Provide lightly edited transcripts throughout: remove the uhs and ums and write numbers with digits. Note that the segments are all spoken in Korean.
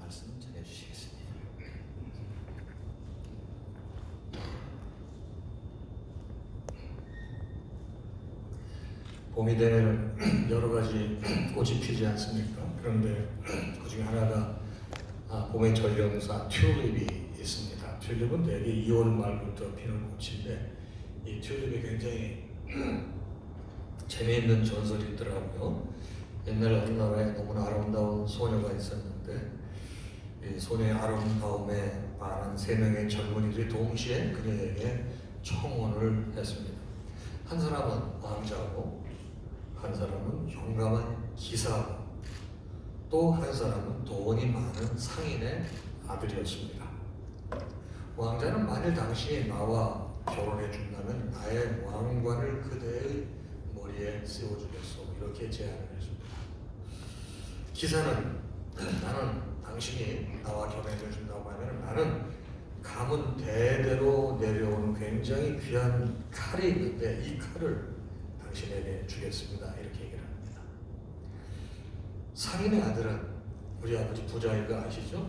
말씀 전해주시겠습니다. 봄이 되면 여러 가지 꽃이 피지 않습니까? 그런데 그 중에 하나가 봄의 전령사 튤립이 있습니다. 튤립은 대개 2월 말부터 피는 꽃인데 이 튤립이 굉장히 재미있는 전설이 있더라고요. 옛날 어느 나라에 너무나 아름다운 소녀가 있었는데 이 소녀의 아름다움에 반한 3명의 젊은이들이 동시에 그녀에게 청혼을 했습니다. 한 사람은 왕자고, 한 사람은 용감한 기사고, 또 한 사람은 돈이 많은 상인의 아들이었습니다. 왕자는 만일 당신이 나와 결혼해 준다면 나의 왕관을 그대의 머리에 씌워주겠소, 이렇게 제안을 했습니다. 기사는 나는 당신이 나와 결혼해 준다고 하면 나는 가문 대대로 내려오는 굉장히 귀한 칼이 있는데 이 칼을 당신에게 주겠습니다, 이렇게 얘기를 합니다. 상인의 아들은 우리 아버지 부자인 거 아시죠?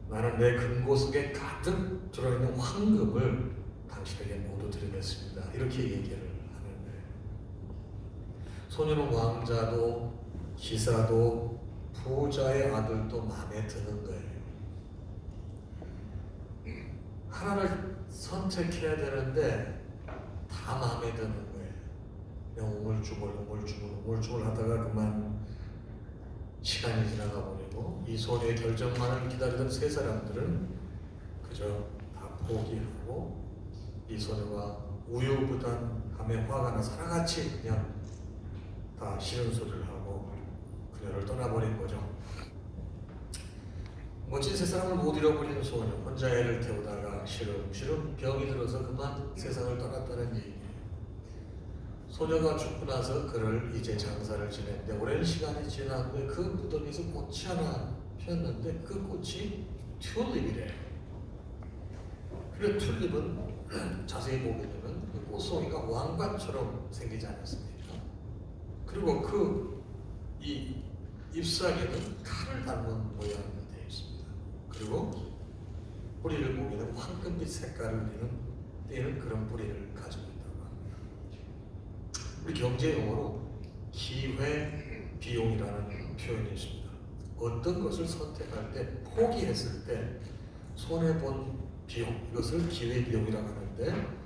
나는 내 금고 속에 가득 들어있는 황금을 당신에게 모두 드리겠습니다, 이렇게 얘기를 하는 거예요. 소녀는 왕자도 기사도 부자의 아들도 마음에 드는 거예요. 하나를 선택해야 되는데 다 마음에 드는 거예요. 그냥 우물쭈물 하다가 그만 시간이 지나가 버리고 이 소녀의 결정만을 기다리던 3사람들은 그저 다 포기하고 이 소녀가 우유부단함에 화가 나서 하나같이 그냥 다 싫은 소리를 하고 그녀를 떠나버린 거죠. 멋진 3사람을 못 잃어버린 소녀, 혼자 애를 태우다가 시름시름 병이 들어서 그만 세상을 떠났다는 얘기예요. 소녀가 죽고 나서 그를 이제 장사를 지냈는데 오랜 시간이 지난 후에 그 무덤에서 꽃이 하나 피었는데 그 꽃이 튤립이래요. 그리고 튤립은 자세히 보게 되면 그 꽃송이가 왕관처럼 생기지 않았습니까? 그리고 이 잎사귀는 칼을 닮은 모양으로 되어 있습니다. 그리고 뿌리를 보면 황금빛 색깔을 띠는 그런 뿌리를 가지고 있다고 합니다. 우리 경제 용어로 기회비용이라는 표현이 있습니다. 어떤 것을 선택할 때 포기했을 때 손해본 비용, 이것을 기회비용이라고 하는데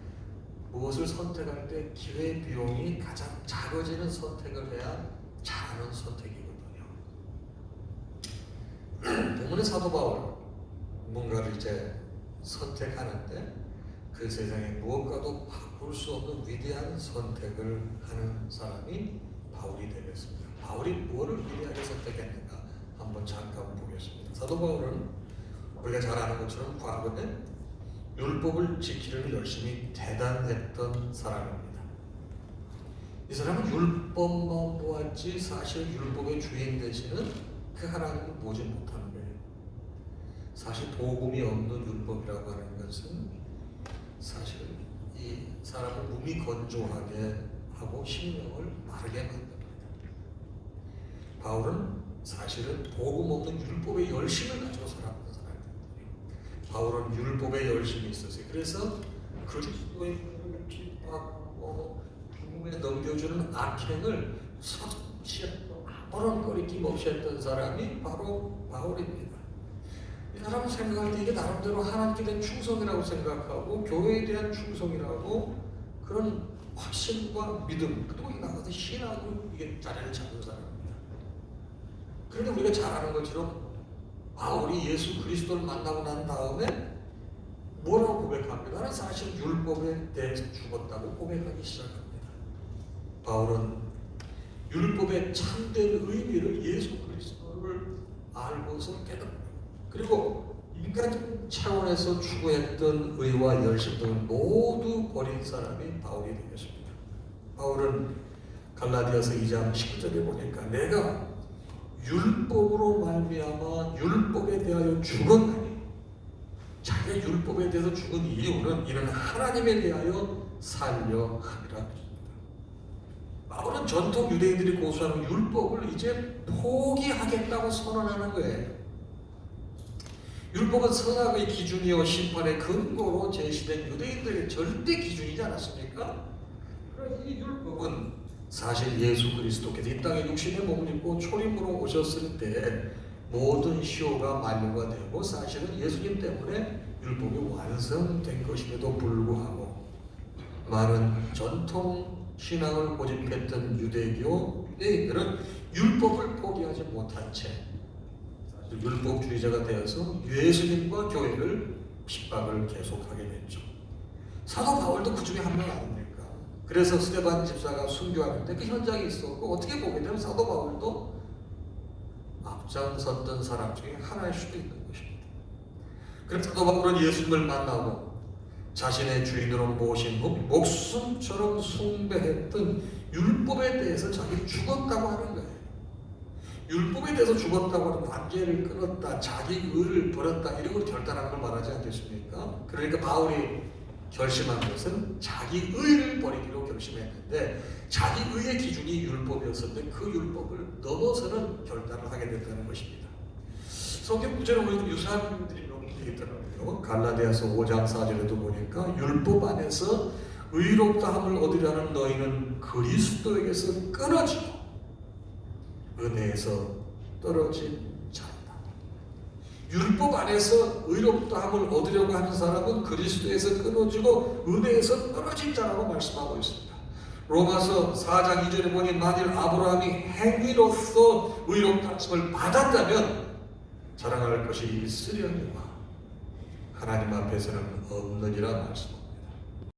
무엇을 선택할 때 기회비용이 가장 작아지는 선택을 해야 잘하는 선택이거든요. 본문의 사도 바울은 뭔가를 이제 선택하는데 그 세상에 무엇과도 바꿀 수 없는 위대한 선택을 하는 사람이 바울이 되겠습니다. 바울이 무엇을 위대하게 선택했는가 한번 잠깐 보겠습니다. 사도 바울은 우리가 잘 아는 것처럼 과거에 율법을 지키려는 열심히 대단했던 사람입니다. 이 사람은 율법만 보았지 사실 율법의 주인 되시는 그 하나님을 보지 못하는 거예요. 사실 복음이 없는 율법이라고 하는 것은 사실 이 사람을 몸이 건조하게 하고 심령을 마르게 만듭니다. 바울은 사실은 복음 없는 율법의 열심을 가지고 살았던 사람입니다. 바울은 율법에 열심이 있었어요. 그래서 그리스도의 은혜를 핍박하고 죽음에 넘겨주는 악행을 서슴지 아무런 거리낌 없이 했던 사람이 바로 바울입니다. 이 사람은 생각할 때 이게 나름대로 하나님께 대한 충성이라고 생각하고 교회에 대한 충성이라고 그런 확신과 믿음, 그리고 나가서 신앙으로 이게 자리를 잡은 사람입니다. 그런데 우리가 잘 아는 것처럼 바울이 예수 그리스도를 만나고 난 다음에 뭐라고 고백합니다. 나는 사실 율법에 대해서 죽었다고 고백하기 시작합니다. 바울은 율법의 참된 의미를 예수 그리스도를 알고서 깨닫습니다. 그리고 인간적인 차원에서 추구했던 의와 열심 등을 모두 버린 사람이 바울이 되겠습니다. 바울은 갈라디아서 2장 19절에 보니까 내가 율법으로 말미암아 율법에 대하여 죽었나니, 자기가 율법에 대해서 죽은 이유는 이는 하나님에 대하여 살려 함이라. 바울은 전통 유대인들이 고수하는 율법을 이제 포기하겠다고 선언하는 거예요. 율법은 선악의 기준이요 심판의 근거로 제시된 유대인들의 절대 기준이지 않았습니까? 그러나 이 율법은 사실 예수 그리스도께서 이 땅에 육신의 몸을 입고 초림으로 오셨을 때 모든 시효가 만료가 되고 사실은 예수님 때문에 율법이 완성된 것임에도 불구하고 많은 전통 신앙을 고집했던 유대교인들은 율법을 포기하지 못한 채 율법주의자가 되어서 예수님과 교회를 핍박을 계속하게 됐죠. 사도 바울도 그 중에 한 명 아닙니까? 그래서 스데반 집사가 순교하는데 그 현장에 있었고 어떻게 보게 되면 사도 바울도 앞장섰던 사람 중에 하나일 수도 있는 것입니다. 그래서 사도 바울은 예수님을 만나고 자신의 주인으로 모신 후 목숨처럼 숭배했던 율법에 대해서 자기 죽었다고 하는 거예요. 율법에 대해서 죽었다고 하는 관계를 끊었다, 자기 의를 버렸다 이런 걸 결단한 걸 말하지 않겠습니까? 그러니까 바울이 결심한 것은 자기 의를 버리기로 결심했는데 자기 의의 기준이 율법이었는데 그 율법을 넘어서는 결단을 하게 됐다는 것입니다. 성경 구절을 보니까 유사한 분들이 몇 개 있더라고요. 갈라디아서 5장 4절에도 보니까 율법 안에서 의롭다함을 얻으려는 너희는 그리스도에게서 끊어지고 은혜에서 떨어진 자이다. 율법 안에서 의롭다함을 얻으려고 하는 사람은 그리스도에서 끊어지고 은혜에서 떨어진 자라고 말씀하고 있습니다. 로마서 4장 2절에 보니 만일 아브라함이 행위로서 의롭다함을 받았다면 자랑할 것이 있으려니와 하나님 앞에서는 없느니라 말씀합니다.